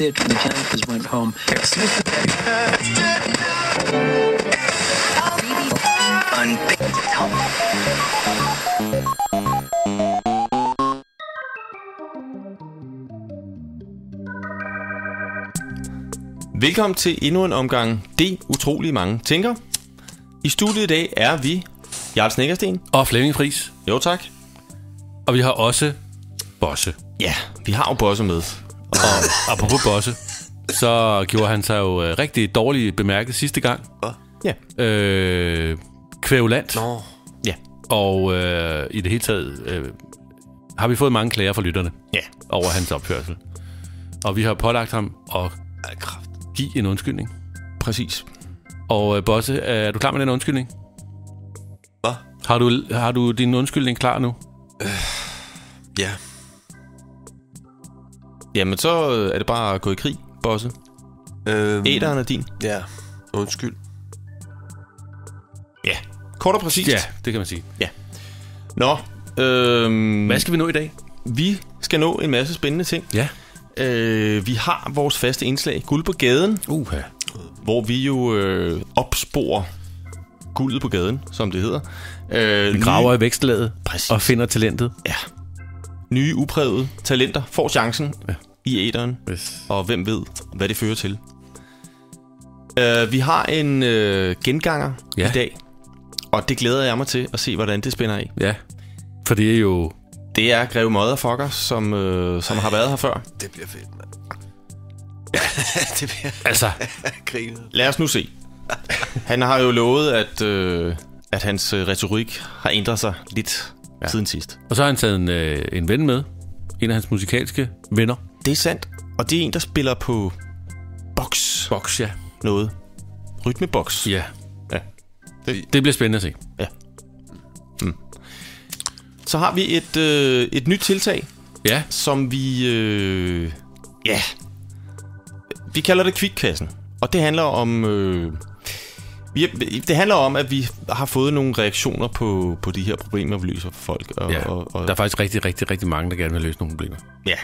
it, and the Jankers went home. Velkommen til endnu en omgang Det Utrolige Mange Tænker. I studiet i dag er vi Jarl Snekkersten og Flemming Friis. Jo tak. Og vi har også Bosse. Ja, vi har jo Bosse med. Og apropos Bosse, så gjorde han sig jo rigtig dårligt bemærket sidste gang. Ja. Kvævulant. Nå. Ja. Og i det hele taget har vi fået mange klager fra lytterne over hans opførsel. Og vi har pålagt ham at give en undskyldning. Præcis. Og Bosse, er du klar med den undskyldning? Hvad? Har du din undskyldning klar nu? Ja. Jamen, så er det bare at gå i krig, Bosse. Æderen er din. Ja, undskyld. Ja. Kort og præcist. Ja, det kan man sige. Ja. Nå. Hvad skal vi nå i dag? Vi skal nå en masse spændende ting. Ja. Vi har vores faste indslag, Guld på gaden. Hvor vi jo opsporer guldet på gaden, som det hedder. Vi graver i vækstlaget og finder talentet. Ja. Nye, uprægede talenter får chancen i æteren. Yes. Og hvem ved, hvad det fører til. Vi har en genganger i dag. Og det glæder jeg mig til at se, hvordan det spænder af. Ja, for det er jo... Det er Greve Motherfucker, som har været her før. Det bliver fedt, mand. Det bliver... Altså... Grinet. Lad os nu se. Han har jo lovet, at hans retorik har ændret sig lidt siden sidst. Og så har han taget en ven med. En af hans musikalske venner. Det er sandt. Og det er en, der spiller på boks. Boks, ja. Noget. Rytmeboks. Ja. Ja. Det bliver spændende at se. Ja. Så har vi et nyt tiltag. Ja. Som vi... Vi kalder det Kvikkassen. Og det handler om... det handler om, at vi har fået nogle reaktioner på de her problemer, vi løser for folk. Og, ja. Og der er faktisk rigtig mange, der gerne vil løse nogle problemer. Ja.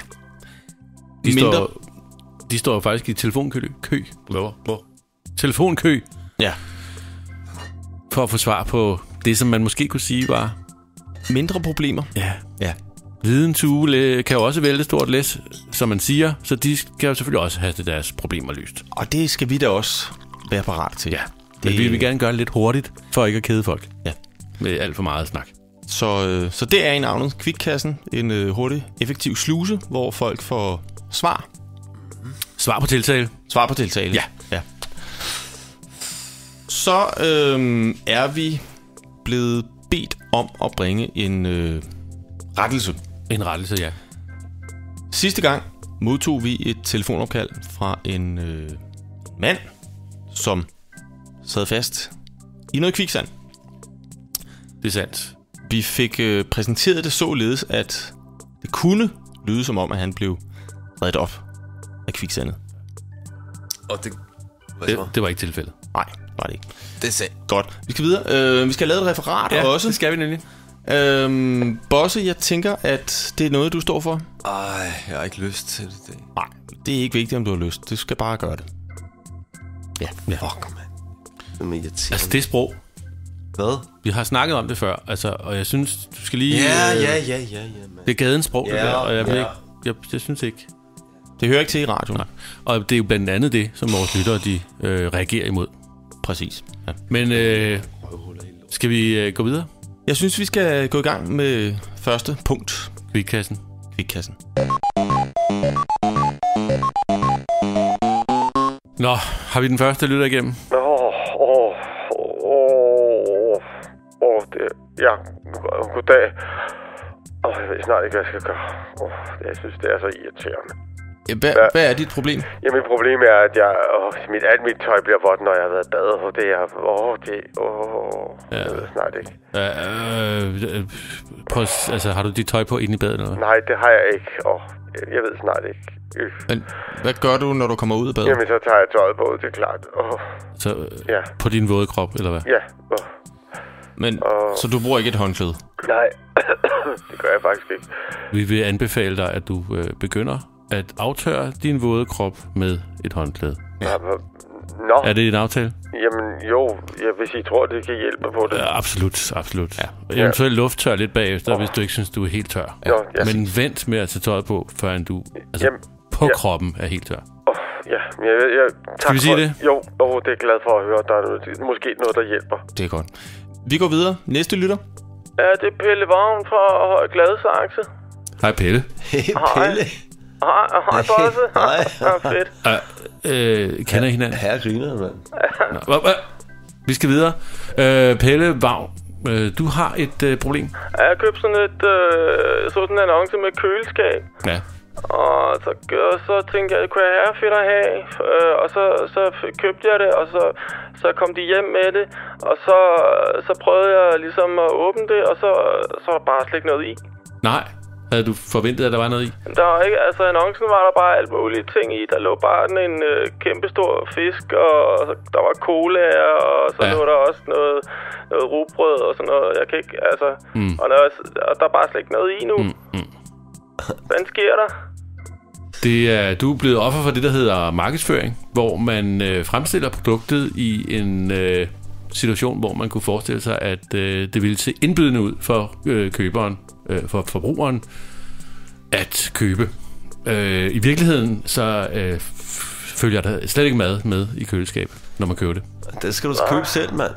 De står faktisk i telefonkø. Hvor? Telefonkø. Ja. For at få svar på det, som man måske kunne sige var... Mindre problemer. Ja. Videnshue kan jo også vælge stort læs, som man siger, så de skal jo selvfølgelig også have deres problemer løst. Og det skal vi da også være parat til. Ja, men vi vil gerne gøre det lidt hurtigt, for ikke at kede folk. Ja. Med alt for meget snak. Så det er i navnet Kvikkassen, en hurtig, effektiv sluse, hvor folk får svar. Svar på tiltale. Svar på tiltale. Ja. Så er vi blevet bedt om at bringe en rettelse. En rettelse, ja. Sidste gang modtog vi et telefonopkald fra en mand, som sad fast i noget kviksand. Det er sandt. Vi fik præsenteret det således, at det kunne lyde som om, at han blev reddet op af kviksandet. Og det var ikke tilfældet. Nej, var det ikke. Det er sandt. Godt. Vi skal videre. Vi skal have lavet et referat også. Det skal vi nemlig. Bosse, jeg tænker, at det er noget, du står for. Jeg har ikke lyst til det. Nej, det er ikke vigtigt, om du har lyst. Du skal bare gøre det. Ja. Fuck, man. Altså, det sprog. Hvad? Vi har snakket om det før, altså, og jeg synes, du skal lige... Ja, man. Det er gadens sprog, det der, og jeg ved ikke... Jeg synes ikke... Det hører ikke til i radioen. Nej. Og det er jo blandt andet det, som vores lyttere, de reagerer imod. Præcis. Ja. Men skal vi gå videre? Jeg synes, vi skal gå i gang med første punkt. Kvikkassen. Nå, har vi den første lytter igennem? Goddag. Jeg ved snart ikke, hvad jeg skal gøre. Jeg synes, det er så irriterende. Ja, hvad er dit problem? Ja, mit problem er, at alt mit tøj bliver vådt, når jeg har været bad. Jeg ved snart ikke. Har du dit tøj på inde i badet? Eller? Nej, det har jeg ikke. Jeg ved snart ikke. Men hvad gør du, når du kommer ud af badet? Jamen, så tager jeg tøjet på, det er klart. På din våde krop, eller hvad? Ja. Men, så du bruger ikke et håndklæde? Nej, det gør jeg faktisk ikke. Vi vil anbefale dig, at du begynder at aftørre din våde krop med et håndklæde. Ja. Nå. Er det en aftale? Jamen jo, hvis I tror, det kan hjælpe på det. Ja, absolut. Ja. Eventuelt lufttør lidt bagefter, hvis du ikke synes, du er helt tør. Ja. Men vent med at tage tøjet på, før du på kroppen er helt tør. Ja, tak. Skal vi sige det? Jo, det er jeg glad for at høre. Der er måske noget, der hjælper. Det er godt. Vi går videre. Næste lytter. Ja, det er Pelle Vagn fra Gladsaxe. Hej, Pelle. Hey, Pelle. Hej, Bosse. Hej. Fedt. Kender I hinanden? Her griner, mand. Vi skal videre. Pelle Vagn, du har et problem. Jeg købte sådan en annonce med køleskab. Ja. Og så tænkte jeg, kunne jeg have fedt at have. Og så købte jeg det, og så kom de hjem med det. Og så prøvede jeg ligesom at åbne det, og så var der bare slet ikke noget i. Nej. Havde du forventet, at der var noget i? Der var ikke, altså annoncen var der bare alt mulige ting i. Der lå bare en kæmpestor fisk, og der var cola, og så lå der også noget rugbrød og sådan noget. Jeg kan ikke, altså... Og der er bare slet ikke noget i nu. Hvad sker der? Du er blevet offer for det, der hedder markedsføring, hvor man fremstiller produktet i en situation, hvor man kunne forestille sig, at det ville se indbydende ud for køberen, for forbrugeren, at købe. I virkeligheden, så følger der slet ikke mad med i køleskabet, når man køber det. Det skal du købe selv, mand.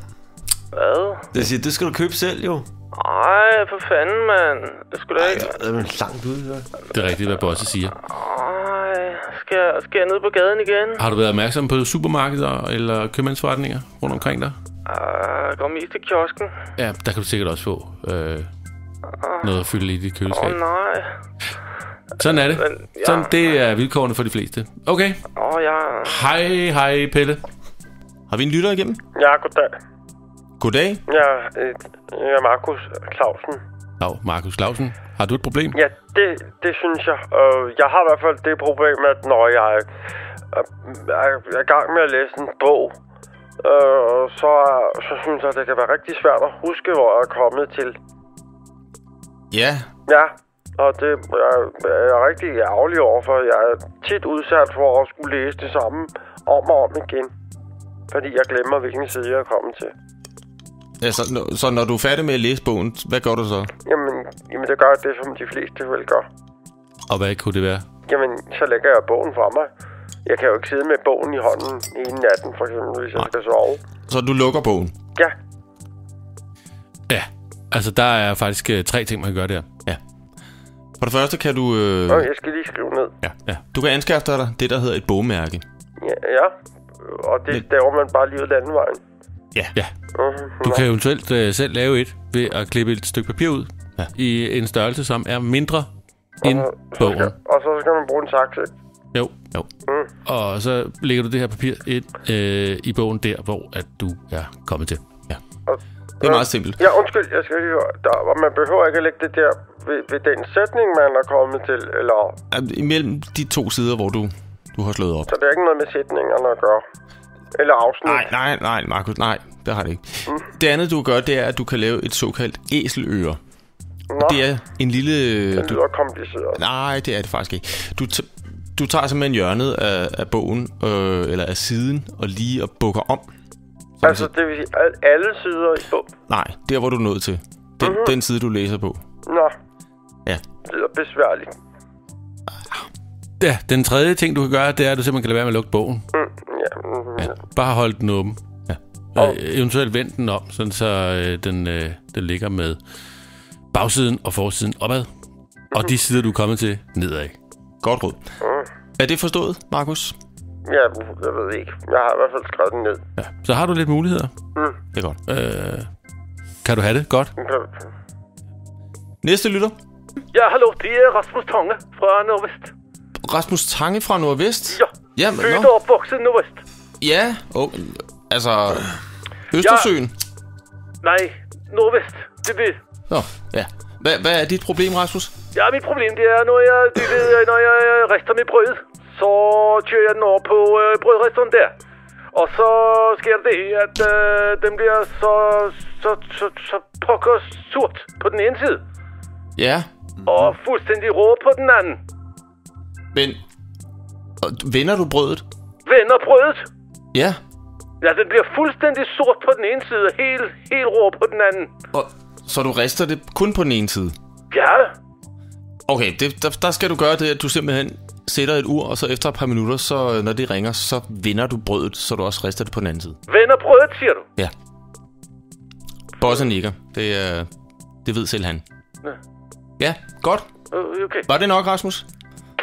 Hvad? Det skal du købe selv, jo. Ej, for fanden, mand. Det skulle da ikke... Det er langt ude, ja. Det er rigtigt, hvad Bosse siger. Ej, skal jeg ned på gaden igen? Har du været opmærksom på supermarkeder eller købmandsforretninger rundt omkring dig? Jeg går mest til kiosken. Ja, der kan du sikkert også få noget at fylde i dit køleskab. Nej. Sådan er det. Sådan, det er vilkårene for de fleste. Okay. Hej, Pelle. Har vi en lytter igennem? Ja, goddag. Goddag. Jeg er Markus Clausen. Nå, Markus Clausen. Har du et problem? Ja, det synes jeg. Jeg har i hvert fald det problem, at når jeg er i gang med at læse en bog, så synes jeg, det kan være rigtig svært at huske, hvor jeg er kommet til. Ja. Ja, og det er jeg rigtig ærgerlig over, for jeg er tit udsat for at skulle læse det samme om og om igen. Fordi jeg glemmer, hvilken side jeg er kommet til. Ja, så når du er færdig med at læse bogen, hvad gør du så? Jamen det gør det, som de fleste vel gør. Og hvad kunne det være? Jamen, så lægger jeg bogen fra mig. Jeg kan jo ikke sidde med bogen i hånden hele natten, for eksempel, hvis jeg skal sove. Så du lukker bogen? Ja. Ja, altså der er faktisk 3 ting, man kan gøre der. Ja. For det første kan du... Jeg skal lige skrive ned. Ja. Du kan anskaffe dig det, der hedder et bogmærke. Ja. Og det staver man bare lige ud landevejen. Ja. Du kan eventuelt selv lave et ved at klippe et stykke papir ud i en størrelse, som er mindre end bogen. Og så skal man bruge en sakse. Jo. Og så lægger du det her papir ind i bogen der, hvor at du er kommet til. Ja. Det er meget simpelt. Ja, undskyld, jeg skal lige høre. Man behøver ikke at lægge det der ved den sætning, man er kommet til, eller... Imellem de 2 sider, hvor du har slået op. Så det er ikke noget med sætningerne at gøre? Eller afsnit? Nej, Markus, nej. Det har det ikke. Det andet, du kan gøre, det er, at du kan lave et såkaldt æseløre. Det er en lille... Det lyder kompliceret. Nej, det er det faktisk ikke. Du tager simpelthen hjørnet af bogen, eller af siden, og lige og bukker om. Altså, det vil sige alle sider i bogen? Nej, der hvor du er nået til. Den side, du læser på. Nå. Ja. Det lyder besværligt. Ja, den tredje ting, du kan gøre, det er, at du simpelthen kan lade være med at lukke bogen. Ja. Bare hold den åben. Ja. Eventuelt vend den om, sådan så den ligger med bagsiden og forsiden opad. Og de sider, du er kommet til, nedad. Godt råd. Er det forstået, Markus? Ja, jeg ved ikke. Jeg har i hvert fald skrevet den ned. Ja. Så har du lidt muligheder. Det er godt. Kan du have det godt? Næste lytter. Ja, hallo. Det er Rasmus Tange fra Nordvest. Rasmus Tange fra Nordvest? Ja. Født og opvokset Nordvest. Ja, altså... Østersøen? Nej, Nordvest. Det ved. Nå, ja. Hvad er dit problem, Rasmus? Ja, mit problem det er, når jeg rester med brød, så kører jeg den over på brødresteren der. Og så sker det, at den bliver så pokker surt på den ene side. Ja. Og fuldstændig rå på den anden. Men Og vender du brødet? Vender brødet? Ja. Ja, den bliver fuldstændig sort på den ene side, og helt rå på den anden. Og, så du rister det kun på den ene side? Ja. Okay, der skal du gøre det, at du simpelthen sætter et ur, og så efter et par minutter, så når det ringer, så vender du brødet, så du også rister det på den anden side. Vender brødet, siger du? Ja. Bossen nikker. Det ved selv han. Ja. Ja, godt. Okay. Var det nok, Rasmus?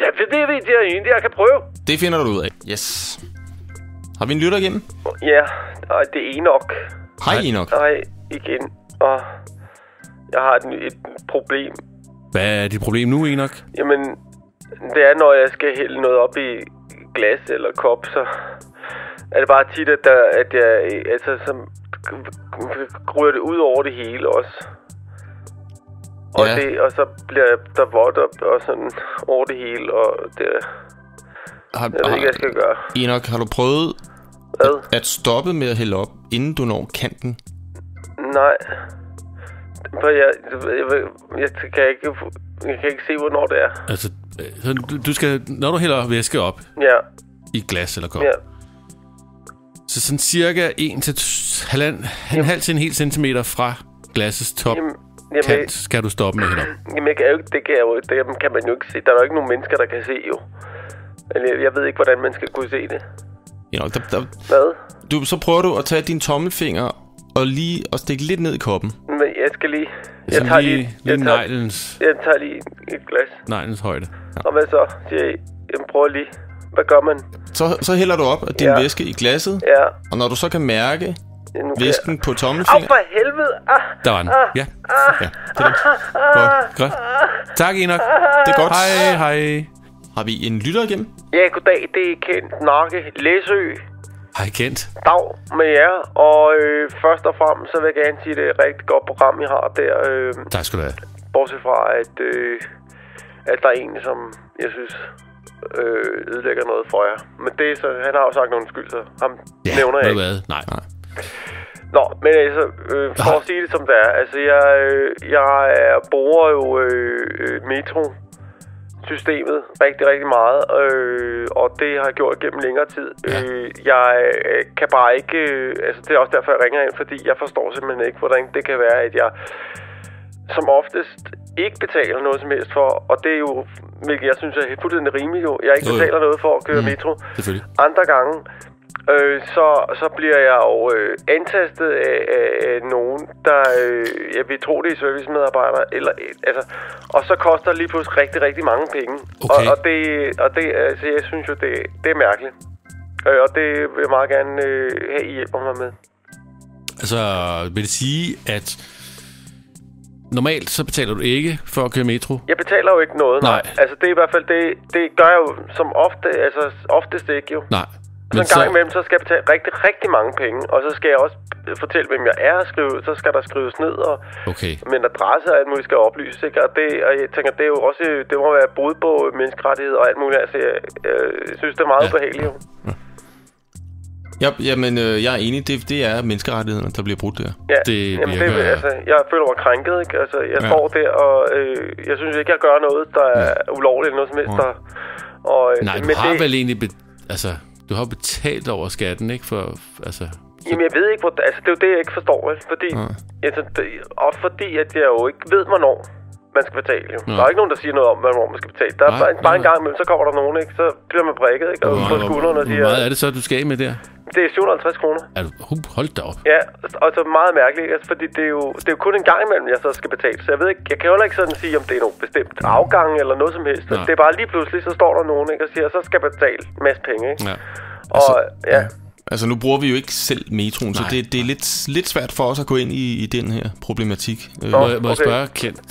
Ja, det ved jeg egentlig, jeg kan prøve. Det finder du ud af. Yes. Har vi en lytter igennem? Ja, det er Enoch. Hej, Enoch. Hej, igen. Og jeg har et problem. Hvad er dit problem nu, Enoch? Jamen, det er, når jeg skal hælde noget op i glas eller kop, så er det bare tit, at jeg altså, så ryger det ud over det hele også. Og, ja. Og så bliver der vådt og sådan over det hele, og det... Jeg ved ikke, hvad jeg skal gøre. Enoch, har du prøvet at stoppe med at hælde op, inden du når kanten? Nej. For jeg kan ikke se, hvornår det er. Altså, du skal, når du hælder væske op i glas eller kop, så sådan cirka 1,5 til en hel centimeter fra glassets top kant skal du stoppe med at hælde op. Jamen, det kan man jo ikke se. Der er jo ikke nogen mennesker, der kan se jo. Jeg ved ikke, hvordan man skal kunne se det. Hvad? Så prøver du at tage din tommelfinger og lige at stikke lidt ned i koppen. Men jeg skal lige... Jeg tager lige et glas. Neglens højde. Ja. Og hvad så? Jeg prøver lige. Hvad gør man? Så hælder du op af din væske i glasset. Ja. Og når du så kan mærke væsken på tommelfingeren... for helvede! Der var den. Ja. Det er det. Godt. Tak, Enoch. Det er godt. Hej. Har vi en lytter igennem? Ja, goddag. Det er Kent Nakke Læsø. Hej, Kent. Dag med jer. Og først og fremmest, så vil jeg gerne sige, det er et rigtig godt program, I har der. Tak skal du have. Bortset fra, at der er en, som jeg synes ødelægger noget for jer. Men det er så, han har jo sagt nogle skyld, så ham nævner jeg ikke. Nej. Nå, men altså, for at sige det som det er. Altså, jeg bruger jo metro-systemet rigtig, rigtig meget. Og det har jeg gjort gennem længere tid. Jeg kan bare ikke... altså, det er også derfor, jeg ringer ind, fordi jeg forstår simpelthen ikke, hvordan det kan være, at jeg som oftest ikke betaler noget som helst for. Og det er jo, hvilket jeg synes er fuldstændig rimeligt jo. Jeg ikke betaler noget for at køre metro. Selvfølgelig. Andre gange... så bliver jeg jo antastet af nogen, der jeg vil tro, det er servicemedarbejdere, eller altså, og så koster det lige pludselig rigtig, rigtig mange penge. Okay. Og det altså, jeg synes jo, det er mærkeligt. Og det vil jeg meget gerne have, I hjælper mig med. Altså, vil det sige, at normalt så betaler du ikke for at køre metro? Jeg betaler jo ikke noget, nej. Altså, det er i hvert fald, det gør jeg jo som oftest ikke jo. Nej. Så en gang imellem, så skal jeg betale rigtig, rigtig mange penge. Og så skal jeg også fortælle, hvem jeg er. Så skal der skrives ned. Og min adresse og alt muligt skal oplyses. Ikke? Og jeg tænker, det er jo også... Det må være brud på menneskerettigheder og alt muligt. Altså, jeg synes, det er meget ubehageligt. Jamen, jeg er enig. Det er menneskerettighederne, der bliver brudt der. Ja, altså, jeg føler mig krænket. Ikke? Altså, jeg står der, og jeg synes ikke, jeg gør noget, der er ulovligt eller noget som helst. Nej, du har vel egentlig... Du har betalt over skatten, ikke? Jamen, jeg ved ikke, hvor... Altså, det er jo det, jeg ikke forstår, vel? Fordi... fordi, at jeg jo ikke ved, hvornår man skal betale, jo. Der er ikke nogen, der siger noget om, hvornår man skal betale. Der er bare en gang imellem, så kommer der nogen, ikke? Så bliver man prikket, ikke? Og på skuldrene og siger... Hvor meget er det så, du skal af med der? Det er 750 kroner. Hold da op. Ja, og så meget mærkeligt, altså, fordi det er jo kun en gang imellem, jeg så skal betale. Så jeg ved ikke... Jeg kan jo ikke sådan sige, om det er nogen bestemt afgang eller noget som helst. Det er bare lige pludselig, så står der nogen, ikke? Og siger, så skal jeg betale en masse penge, ikke? Ja. Altså, nu bruger vi jo ikke selv metroen, så det er lidt svært for os at gå ind i den her problematik. Må jeg spørge, Kent,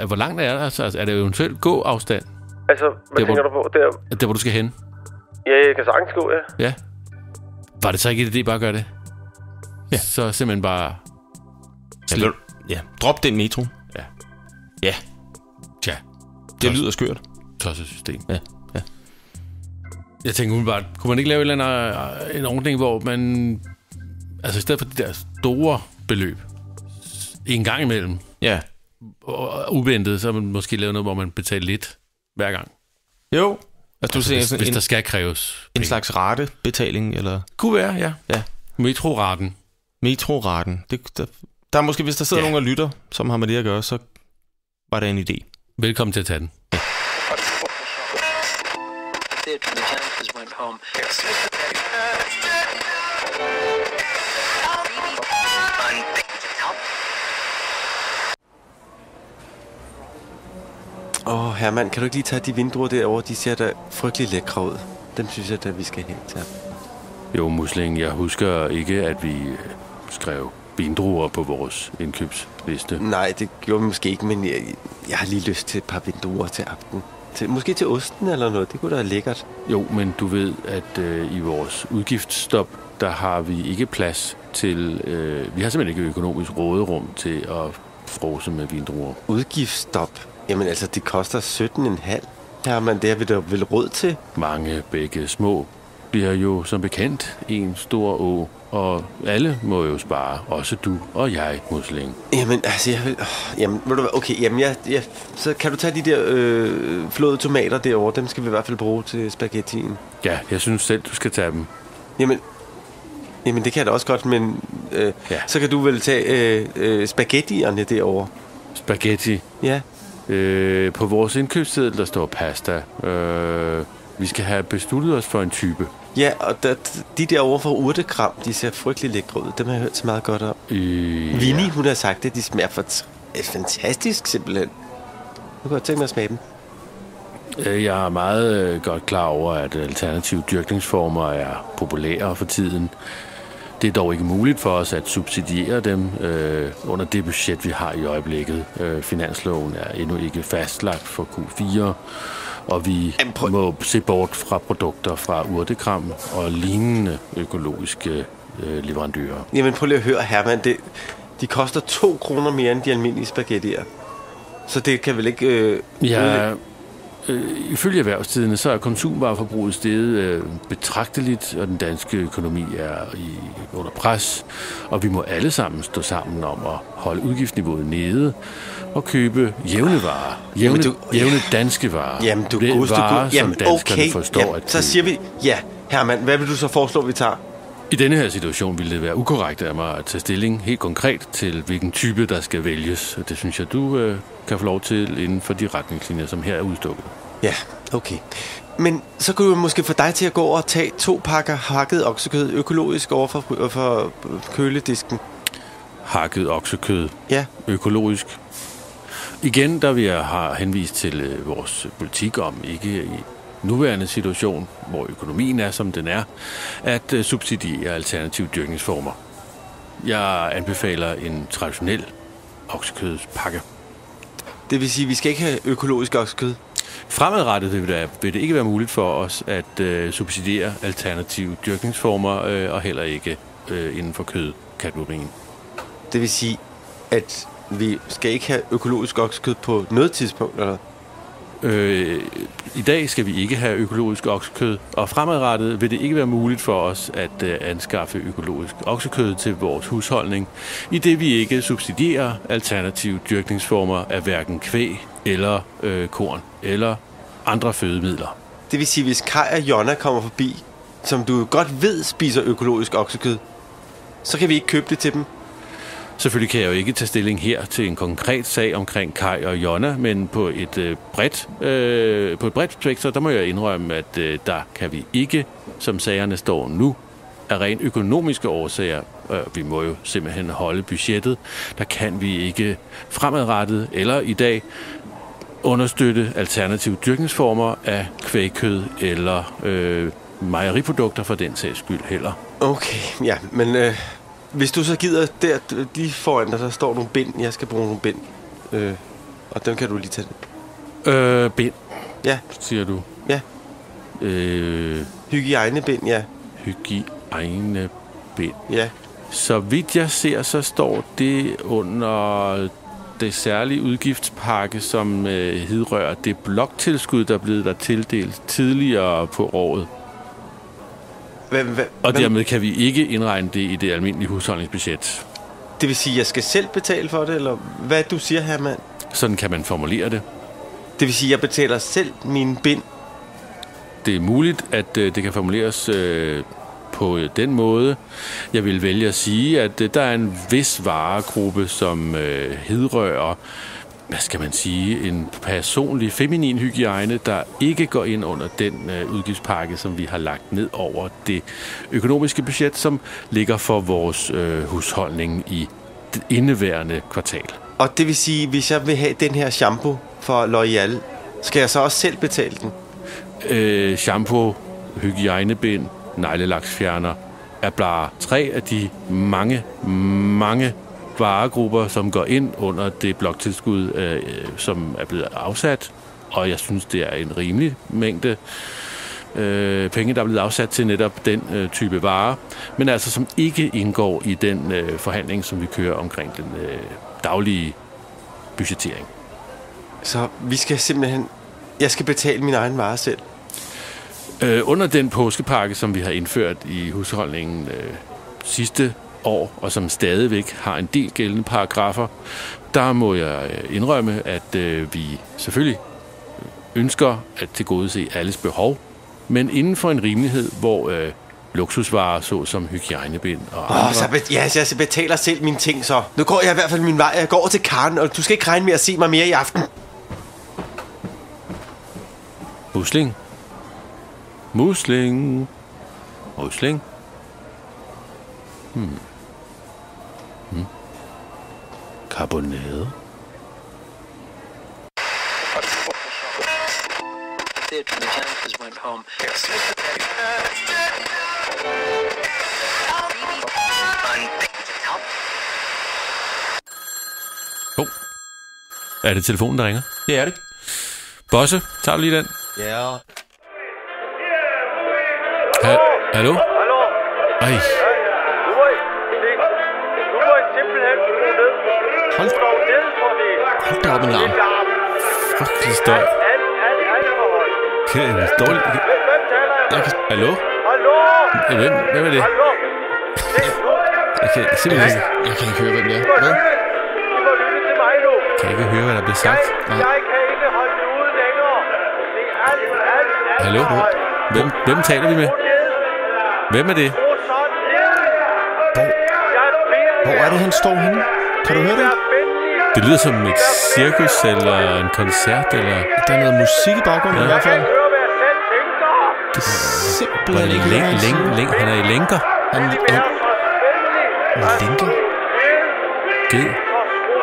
hvor langt er det? Altså, er det eventuelt gåafstand? Altså, hvad tænker du på? Der, hvor du skal hen? Ja, jeg kan sagtens gå, ja. Ja. Var det så ikke en idé bare at gøre det? Ja. Så simpelthen bare... Drop den metro. Ja. Tja. Det lyder skørt. Tosset system. Ja. Jeg tænker umiddelbart, kunne man ikke lave en ordning, hvor man... Altså i stedet for de der store beløb, en gang imellem, og uventet, så man måske lave noget, hvor man betaler lidt hver gang. Jo, Altså, du siger hvis der skal kræves en slags ratebetaling, eller? Kunne være, ja. Ja. Metroraten. Metroraten. Der er måske, hvis der sidder nogen og lytter, som har med det at gøre, så var det en idé. Velkommen til at tage den. Ja. Herman, kan du ikke lige tage de vinduer derovre? De ser da frygtelig lækre ud. Dem synes jeg, at vi skal hen til. Jo, Musling, jeg husker ikke, at vi skrev vindruer på vores indkøbsliste. Nej, det gjorde vi måske ikke, men jeg har lige lyst til et par vindruer til aften. Måske til osten eller noget. Det kunne da være lækkert. Jo, men du ved, at i vores udgiftsstop, der har vi ikke plads til... vi har simpelthen ikke økonomisk råderum til at frose med vindruer. Udgiftsstop? Jamen altså, det koster 17,5. Herman, det har vi da vel råd til? Mange bække små bliver jo som bekendt en stor å, og alle må jo spare, også du og jeg, Musling. Jamen, altså, jamen, ved du hvad, okay, jamen, så kan du tage de der flåede tomater derovre, dem skal vi i hvert fald bruge til spaghettien. Ja, jeg synes selv, du skal tage dem. Jamen, det kan jeg da også godt, men så kan du vel tage spaghettierne derovre. Spaghetti? Ja. På vores indkøbsseddel, der står pasta. Vi skal have besluttet os for en type. Ja, og de der over for urtekram, de ser frygtelig lækre ud. Dem har jeg hørt så meget godt om. Vinnie, hun har sagt det, de smager fantastisk simpelthen. Nu kan jeg tænke mig at smage dem. Jeg er meget godt klar over, at alternative dyrkningsformer er populære for tiden. Det er dog ikke muligt for os at subsidiere dem under det budget, vi har i øjeblikket. Finansloven er endnu ikke fastlagt for Q4, og vi må se bort fra produkter fra urtekram og lignende økologiske leverandører. Jamen prøv lige at høre, Herman. De koster 2 kroner mere end de almindelige spaghettier. Så det kan vel ikke... Ifølge Erhvervstidende, så er konsumvareforbruget steget betragteligt, og den danske økonomi er under pres, og vi må alle sammen stå sammen om at holde udgiftsniveauet nede og købe jævne varer. Jævne danske varer. Jamen du varer, som danskerne forstår. Jamen, så siger vi, ja, Herman, hvad vil du så foreslå, vi tager? I denne her situation ville det være ukorrekt af mig at tage stilling helt konkret til, hvilken type, der skal vælges. Det synes jeg, du kan få lov til inden for de retningslinjer, som her er udstukket. Ja, okay. Men så kunne du måske få dig til at gå og tage 2 pakker hakket oksekød økologisk over for køledisken. Hakket oksekød? Ja. Økologisk? Igen, der vi har henvist til vores politik om ikke i nuværende situation, hvor økonomien er, som den er, at subsidiere alternative dyrkningsformer. Jeg anbefaler en traditionel oksekødspakke. Det vil sige, at vi skal ikke have økologisk oksekød? Fremadrettet vil det ikke være muligt for os at subsidiere alternative dyrkningsformer, og heller ikke inden for kødkategorien. Det vil sige, at vi skal ikke have økologisk oksekød på noget tidspunkt, eller? I dag skal vi ikke have økologisk oksekød, og fremadrettet vil det ikke være muligt for os at anskaffe økologisk oksekød til vores husholdning, i det vi ikke subsidierer alternative dyrkningsformer af hverken kvæg eller korn eller andre fødemidler. Det vil sige, hvis Kai og Jonna kommer forbi, som du godt ved spiser økologisk oksekød, så kan vi ikke købe det til dem? Selvfølgelig kan jeg jo ikke tage stilling her til en konkret sag omkring Kai og Jonna, men på et bredt spektrum, der må jeg indrømme, at der kan vi ikke, som sagerne står nu, af rent økonomiske årsager, vi må jo simpelthen holde budgettet, der kan vi ikke fremadrettet eller i dag understøtte alternative dyrkningsformer af kvægkød eller mejeriprodukter for den sags skyld heller. Okay, ja, men hvis du så gider, lige foran dig, der står nogle bind. Jeg skal bruge nogle bind. Og dem kan du lige tage. Bind? Ja. Siger du? Ja. Hygiejnebind, ja. Hygiejnebind. Ja. Så vidt jeg ser, så står det under det særlige udgiftspakke, som hidrører det bloktilskud, der er blevet der tildelt tidligere på året. Og dermed kan vi ikke indregne det i det almindelige husholdningsbudget. Det vil sige, at jeg skal selv betale for det, eller hvad du siger, Herman? Sådan kan man formulere det. Det vil sige, at jeg betaler selv mine bind? det er muligt, at det kan formuleres på den måde. Jeg vil vælge at sige, at der er en vis varegruppe, som hedrører, hvad skal man sige, en personlig feminin hygiejne, der ikke går ind under den udgiftspakke, som vi har lagt ned over det økonomiske budget, som ligger for vores husholdning i det indeværende kvartal. Og det vil sige, hvis jeg vil have den her shampoo for L'Oreal, skal jeg så også selv betale den? Shampoo, hygiejnebind, neglelaksfjerner er bare 3 af de mange varegrupper, som går ind under det bloktilskud, som er blevet afsat. Og jeg synes, det er en rimelig mængde penge, der er blevet afsat til netop den type varer, men altså som ikke indgår i den forhandling, som vi kører omkring den daglige budgettering. Så vi skal simpelthen... Jeg skal betale min egen varer selv? Under den påskepakke, som vi har indført i husholdningen sidste år, og som stadigvæk har en del gældende paragrafer, der må jeg indrømme, at vi selvfølgelig ønsker at tilgodese alles behov, men inden for en rimelighed, hvor luksusvarer såsom hygiejnebind og andre... Jeg betaler selv mine ting, så. Nu går jeg i hvert fald min vej. Jeg går til Karen, og du skal ikke regne med at se mig mere i aften. Musling. Karbonade. Er det telefonen, der ringer? Det er det. Bosse, tager du lige den? Ja. Hallo? Hallo? Ej. Nu må I simpelthen skrue ned. Hold da op en larm. Frygtelig støj. Alt for højt. Okay, dårligt. Hvem taler jeg? Hallo? Hallo? Hvem er det? Hallo? Jeg kan simpelthen Jeg kan ikke høre, hvem det er. I må lytte til mig nu. kan ikke høre, hvad der bliver sagt. Jeg kan ikke holde det ude længere. Det er alt Hallo? for højt. Hvem taler vi med? Hvem er det? Hvor er det, han står henne? Kan du høre det? Det lyder som et cirkus eller en koncert, eller... Der er noget musik i baggrunden i hvert fald. Det er simpelthen ikke Længe. Han er i lænker. Han lænker? Ged.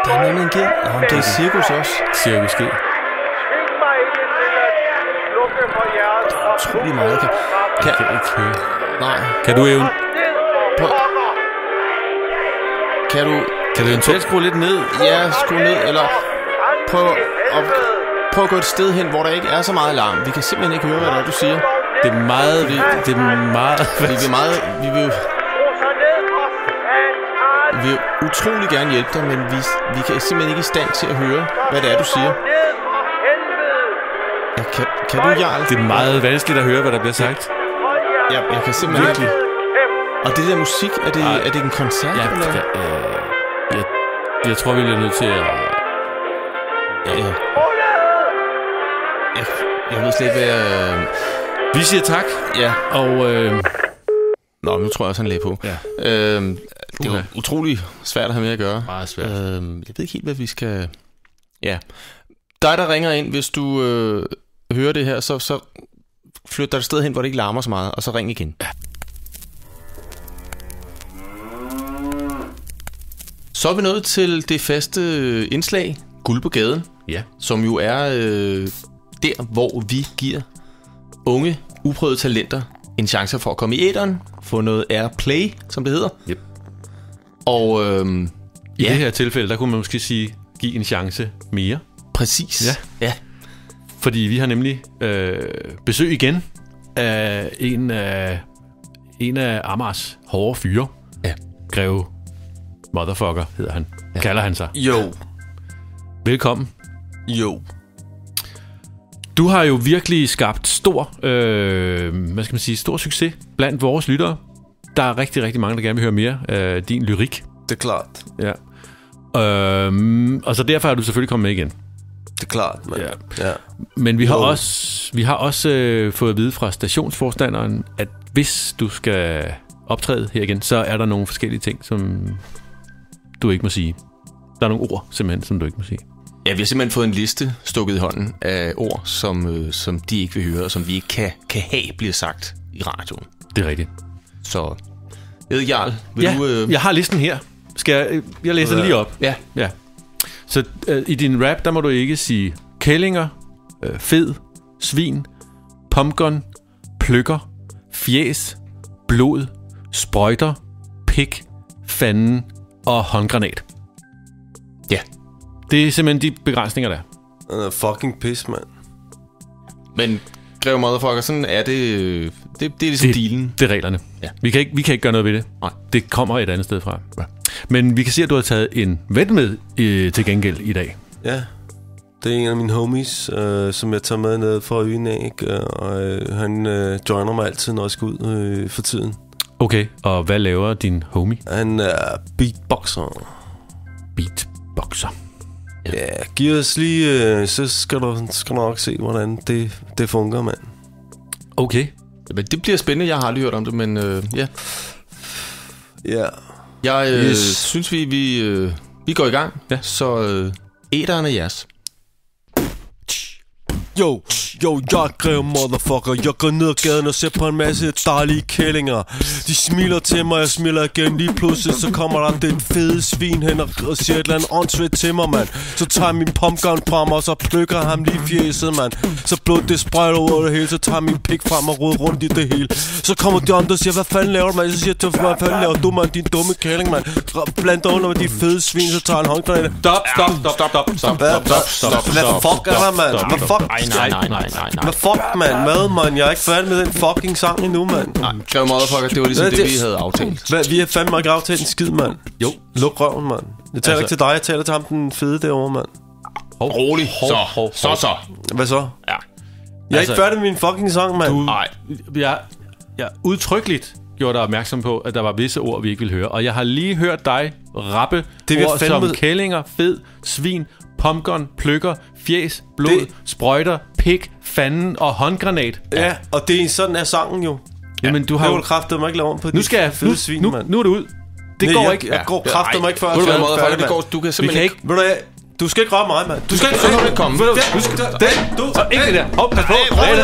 Der er noget med en ged. Det er cirkus også. Cirkus ged. Utrolig meget. Jeg kan ikke høre. Nej. Kan du evne... Kan du eventuelt skrue lidt ned? Ja, skrue ned, eller prøv at gå et sted hen, hvor der ikke er så meget larm. Vi kan simpelthen ikke høre, hvad det er, du siger. Det er meget... Vi vil utrolig gerne hjælpe dig, men vi kan simpelthen ikke i stand til at høre, hvad det er, du siger. Ja, kan du, Jarl? Det er meget vanskeligt at høre, hvad der bliver sagt. Ja, jeg kan simpelthen ikke. Og det der musik, er det en koncert? Ja, eller? Jeg tror, vi bliver nødt til at... Ja. Jeg ved slet ikke, hvad jeg... Vi siger tak. Ja. Og... Nå, nu tror jeg også, han lagde på. Ja. Det er utrolig svært at have med at gøre. Meget svært. Jeg ved ikke helt, hvad vi skal... Ja. Dig, der ringer ind, hvis du hører det her, så flyt dig et sted hen, hvor det ikke larmer så meget, og så ring igen. Ja. Så er vi nået til det faste indslag, Guld på gaden. Ja. Som jo er der, hvor vi giver unge, uprøvede talenter en chance for at komme i æteren, få noget airplay, som det hedder. Yep. Og i det her tilfælde, der kunne man måske sige, give en chance mere. Præcis. Ja. Fordi vi har nemlig besøg igen af en af Amagers hårde fyre. Ja. Greve Motherfucker hedder han. Ja. Kalder han sig. Jo. Velkommen. Jo. Du har jo virkelig skabt stor stor succes blandt vores lyttere. Der er rigtig, rigtig mange, der gerne vil høre mere af din lyrik. Det er klart. Ja. Og så derfor er du selvfølgelig kommet med igen. Det er klart, man. Ja. Men vi har også fået at vide fra stationsforstanderen, at hvis du skal optræde her igen, så er der nogle forskellige ting, som du ikke må sige. Der er nogle ord, simpelthen, som du ikke må sige. Ja, vi har simpelthen fået en liste stukket i hånden af ord, som de ikke vil høre, og som vi ikke kan have, bliver sagt i radioen. Det er rigtigt. Så, Erik Jarl, vil du... jeg har listen her. Jeg læser den lige op. Ja. Så i din rap, der må du ikke sige kællinger, fed, svin, pumpgun, pløkker, fjes, blod, sprøjter, pik, fanden og håndgranat. Ja. Det er simpelthen de begrænsninger, der er. Fucking piss, mand. Men Greve Motherfucker, sådan er det... Det er ligesom dealen. Det er reglerne. Ja. Vi kan ikke gøre noget ved det. Nej. Det kommer et andet sted fra. Ja. Men vi kan se, at du har taget en ven med til gengæld i dag. Ja. Det er en af mine homies, som jeg tager med ned fra øen af, og han joiner mig altid, når jeg skal ud for tiden. Okay, og hvad laver din homie? Han er beatboxer. Beatboxer. Ja, giv os lige, så skal du nok se, hvordan det fungerer, mand. Okay. Men det bliver spændende, jeg har aldrig hørt om det, men ja. Ja. Jeg synes, vi går i gang, så æderen er jeres. Yo, jeg er Greve Motherfucker. Jeg går ned ad gaden og ser på en masse dejlige kællinger. De smiler til mig, jeg smiler igen. Lige pludselig så kommer der den fede svin hen og siger et eller andet åndssvagt til mig, mand. Så tager jeg min pumpgun frem, og så plukker ham lige i fjeset, mand. Så blod det sprøjter ud over det hele. Så tager jeg min pik frem og roder rundt i det hele. Så kommer de andre og siger, hvad fanden laver du, mand? Så siger jeg, hvad fanden laver du, mand? Din dumme kælling, mand. Bland dig under med de fede svin, så tager en håndgranat. Stop. Hvad fuck er der, mand? Hvad fuck? Nej. Hvad fuck, mand? Jeg er ikke færdig med den fucking sang endnu, mand. Nej, Greve Motherfucker, det var ligesom det, vi havde aftalt. Vi har fandme ikke aftalt en skid, mand. Jo. Luk røven, mand. Jeg taler ikke til dig, jeg taler til ham den fede derovre, mand. Rolig. Så. Hvad så? Ja. Jeg er ikke færdig med min fucking sang, mand. Nej. Jeg udtrykkeligt gjorde dig opmærksom på, at der var visse ord, vi ikke ville høre. Og jeg har lige hørt dig rappe ord som kællinger, fed, svin, pumpgun, pløkker, fjes, blod, sprøjter, pik, fanden og håndgranat. Ja, og det er sådan er sangen jo. Jamen, du har jo kræftet mig ikke lave om på nu skal jeg fede svin, mand. Nu er det ud. Det går ikke. Jeg går kræftet mig ikke før. Du kan simpelthen ikke. Ved du hvad? Du skal ikke røre mig, mand. Du skal ikke komme. Du skal ikke det der. Hov, pas på. Nej.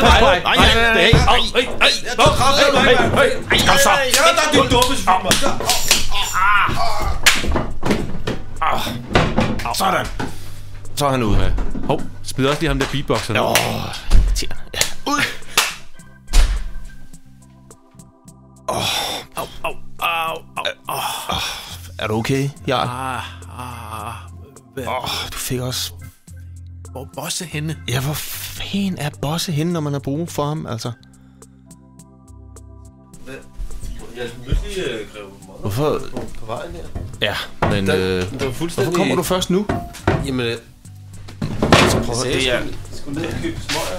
Kom så. Det er dumme svin, mand. Sådan. Så er han ude. Hov, smid også lige ham der beatboxer. Ja. Ud. Er du okay? Ja. Du fik også... Hvor er Bosse henne? Ja, hvor fanden er Bosse henne, når man har brug for ham, altså? Jeg mødte lige Greve Hvorfor? På vejen her. Ja, men hvorfor kommer du først nu? Jamen, så prøv at høre, det er... Skulle ned og købe smøger.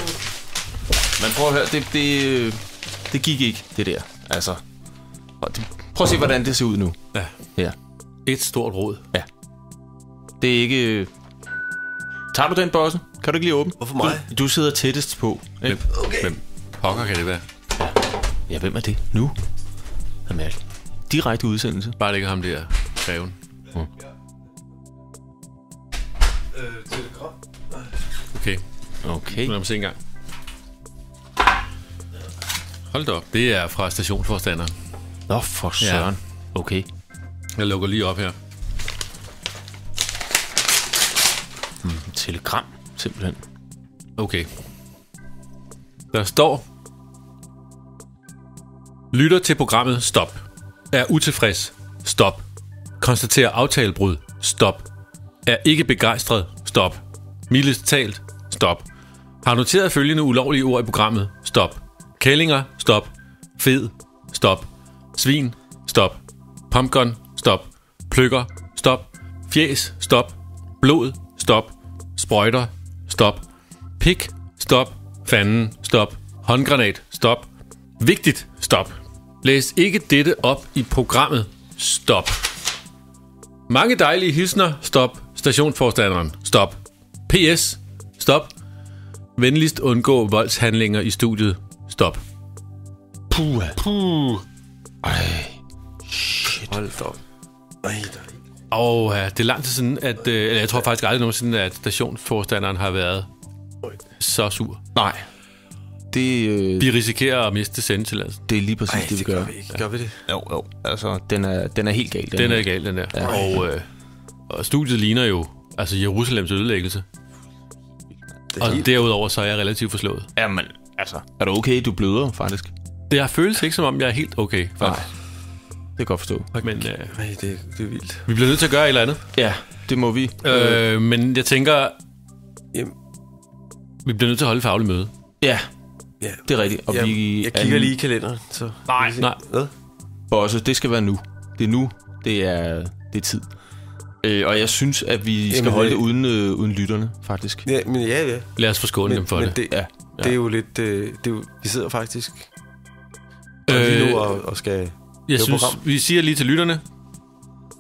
Men prøv at høre, det gik ikke, det der. Altså, prøv at se, hvordan det ser ud nu. Ja. Et stort rod. Ja. Det er ikke... Tager du den, Bosse? Kan du ikke lige åbne? Hvorfor mig? Du sidder tættest på. Okay. Hvem pokker kan det være? Ja, hvem er det? Nu? Det er mærkeligt. Direkte udsendelse. Bare det ikke ham der, Greven. Telegram. Okay. Lad mig se en gang. Hold da op. Det er fra stationsforstanderen. Nå, for søren. Ja. Okay. Jeg lukker lige op her. Telegram, simpelthen. Okay. Der står: lytter til programmet, stop. Er utilfreds, stop. Konstaterer aftalebrud, stop. Er ikke begejstret, stop. Mildest talt, stop. Har noteret følgende ulovlige ord i programmet, stop. Kællinger, stop. Fed, stop. Svin, stop. Pumpgun, stop. Pløkker, stop. Fjes, stop. Blod, stop. Sprøjter, stop. Pik, stop. Fanden, stop. Håndgranat, stop. Vigtigt, stop. Læs ikke dette op i programmet, stop. Mange dejlige hilsner, stop. Stationsforstanderen, stop. PS, Stop. Venligst undgå voldshandlinger i studiet. Stop. Puh. Ej. Shit. Hold da op. Og det er lang tid siden, at... eller jeg tror faktisk aldrig nogensinde, at stationsforstanderen har været så sur. Nej. Vi risikerer at miste sendetilladelsen. Det er lige præcis det, vi gør. Gør vi det? Jo. Altså, den er helt gal. Den er gal, den der. Ja. Og studiet ligner jo altså Jerusalems ødelæggelse. Og derudover så er jeg relativt forslået. Jamen, altså, er du okay? Du bløder, faktisk. Det føles ikke, som om jeg er helt okay, faktisk. Nej. Det kan jeg godt forstå. Men det er vildt. Vi bliver nødt til at gøre et eller andet. Ja, det må vi. Men jeg tænker... Vi bliver nødt til at holde et fagligt møde. Ja, det er rigtigt. Og jeg kigger lige i kalenderen. Så. Nej. Hvad? Bosse, det skal være nu. Det er nu. Det er tid. Og jeg synes, at vi skal holde det uden lytterne, faktisk. Ja, men ja. Lad os forskåne dem for det. Det er jo lidt... vi sidder faktisk lige nu og skal... Jeg synes, vi siger lige til lytterne,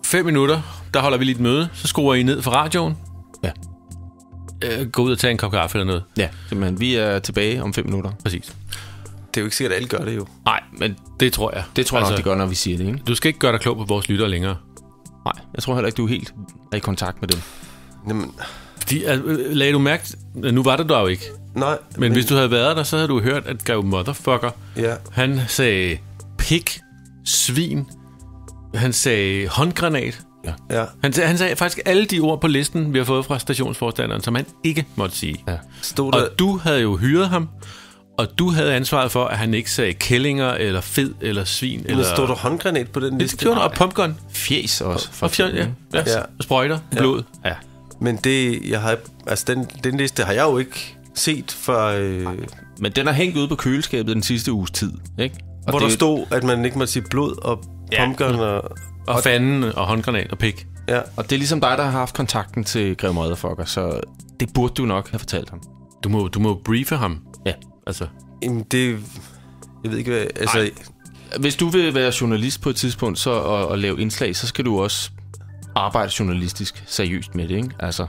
5 minutter, der holder vi lige et møde, så skruer I ned for radioen. Ja. Gå ud og tage en kop kaffe eller noget. Ja, simpelthen. Vi er tilbage om 5 minutter. Præcis. Det er jo ikke sikkert, at alle gør det jo. Nej, men det tror jeg. Det tror jeg nok, de gør, når vi siger det, ikke? Du skal ikke gøre dig klog på vores lyttere længere. Nej, jeg tror heller ikke, du er helt i kontakt med dem. Jamen... Fordi, lagde du mærke... Nu var det der jo ikke. Nej. Men hvis du havde været der, så havde du hørt, at Grev Motherfucker, han sagde pik, svin, han sagde håndgranat. Ja. Han sagde faktisk alle de ord på listen, vi har fået fra stationsforstanderen, som han ikke måtte sige. Ja. Og du havde jo hyret ham, og du havde ansvaret for, at han ikke sagde kællinger, eller fed, eller svin. Men stod der håndgranat på den liste? Det gjorde der, og pumpgun. Fjes også. Og sprøjter, blod. Ja. Men det, jeg har... Altså, den liste har jeg jo ikke set for... Men den har hængt ude på køleskabet den sidste uges tid, ikke? Og hvor der stod, at man ikke må sige blod og pumpgun og fanden og håndgranat og pik. Ja. Og det er ligesom dig, der har haft kontakten til Grev Motherfucker, så det burde du nok have fortalt ham. Du må briefe ham. Ja. Altså. Jamen, det... Jeg ved ikke, hvad... Altså... Hvis du vil være journalist på et tidspunkt så og lave indslag, så skal du også arbejde journalistisk seriøst med det, ikke? Altså,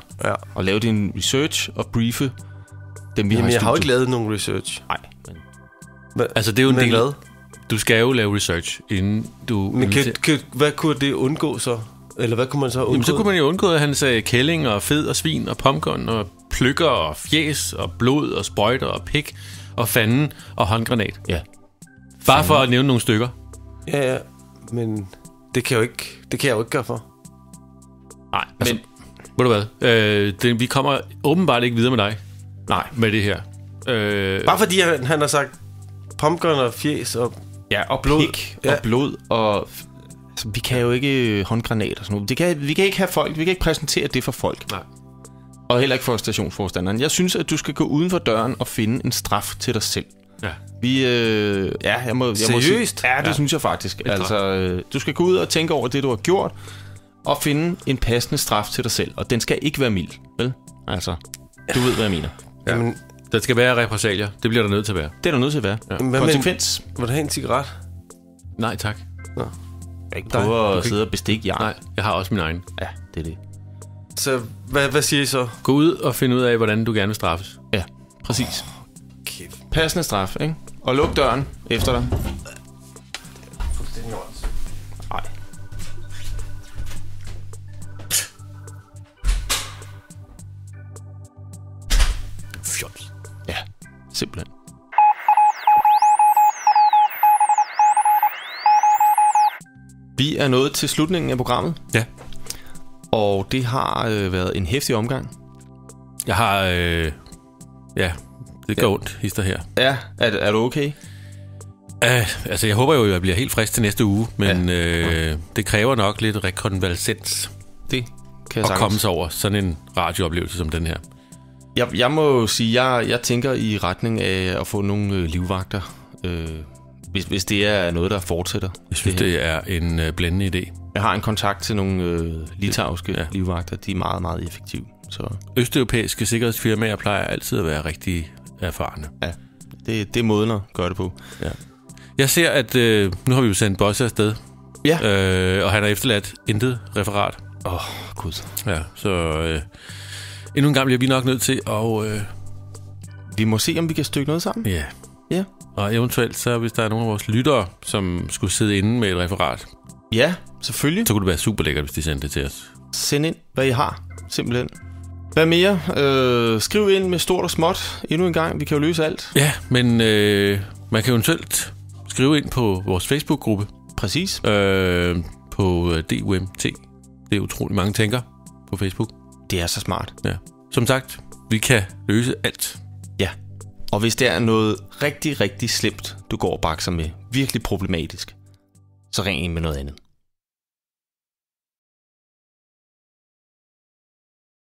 og lave din research og briefe dem, vi har i studiet. Jeg har jo ikke lavet nogen research. Nej, men... Altså, det er jo en del... Du skal jo lave research, inden du... Men hvad kunne det undgå så? Eller hvad kunne man så undgå? Jamen, så kunne man jo undgå, at han sagde kælling og fed og svin og pumpgun og pløkker og fjes og blod og sprøjter og pik og fanden og håndgranat. Ja. Bare for at nævne nogle stykker. Ja, men det kan jeg jo ikke gøre for. Nej, altså, men ved du hvad? Vi kommer åbenbart ikke videre med dig. Nej. Med det her. Bare fordi han har sagt pumpgun og fjes og... Ja, og blod. Pik og blod og... Altså, vi kan jo ikke håndgranater og sådan noget. Vi kan ikke have folk. Vi kan ikke præsentere det for folk. Nej. Og heller ikke for stationsforstanderen. Jeg synes, at du skal gå uden for døren og finde en straf til dig selv. Ja. Jeg må seriøst? Sige, det synes jeg faktisk. Altså, du skal gå ud og tænke over det, du har gjort, og finde en passende straf til dig selv. Og den skal ikke være mild, vel? Altså, du ved, hvad jeg mener. Jamen, der skal være repressalier. Det bliver der nødt til at være. Det er der nødt til at være. Ja. Konsekvens. Vil du have en cigaret? Nej, tak. Nå. Jeg ikke prøver at sidde og bestikke jer. Nej, jeg har også min egen. Ja, det er det. Så hvad siger I så? Gå ud og finde ud af, hvordan du gerne vil straffes. Ja, præcis. Passende straf, ikke? Og luk døren efter dig. Nej. Fjols. Ja, simpelthen. Vi er nået til slutningen af programmet. Ja. Og det har været en heftig omgang. Jeg har... det går ondt, hister her. Ja, er du okay? Altså, jeg håber jo, at jeg bliver helt frisk til næste uge, men det kræver nok lidt rekonvalescens. Det kan jeg sagtens. At komme sig over sådan en radiooplevelse som den her. Jeg må sige, jeg tænker i retning af at få nogle livvagter, hvis det er noget, der fortsætter. Jeg synes, det er en blændende idé. Jeg har en kontakt til nogle litauiske livvagter. De er meget, meget effektive. Så. Østeuropæiske sikkerhedsfirmaer plejer altid at være rigtig erfarne. Ja, det er måden at gøre det på. Ja. Jeg ser, at nu har vi jo sendt Bosse afsted. Ja. Og han har efterladt intet referat. Gud. Ja, så endnu en gang bliver vi nok nødt til at... Vi må se, om vi kan stykke noget sammen. Ja. Ja. Og eventuelt, så hvis der er nogle af vores lyttere, som skulle sidde inde med et referat... Ja, selvfølgelig. Så kunne det være super lækkert, hvis de sendte det til os. Send ind, hvad I har. Simpelthen. Hvad mere? Skriv ind med stort og småt endnu en gang. Vi kan jo løse alt. Ja, men man kan eventuelt skrive ind på vores Facebook-gruppe. Præcis. På DUMT. Det er utrolig mange tænker på Facebook. Det er så smart. Ja. Som sagt, vi kan løse alt. Ja. Og hvis der er noget rigtig, rigtig slemt, du går og bakser med, virkelig problematisk, så ring ind med noget andet.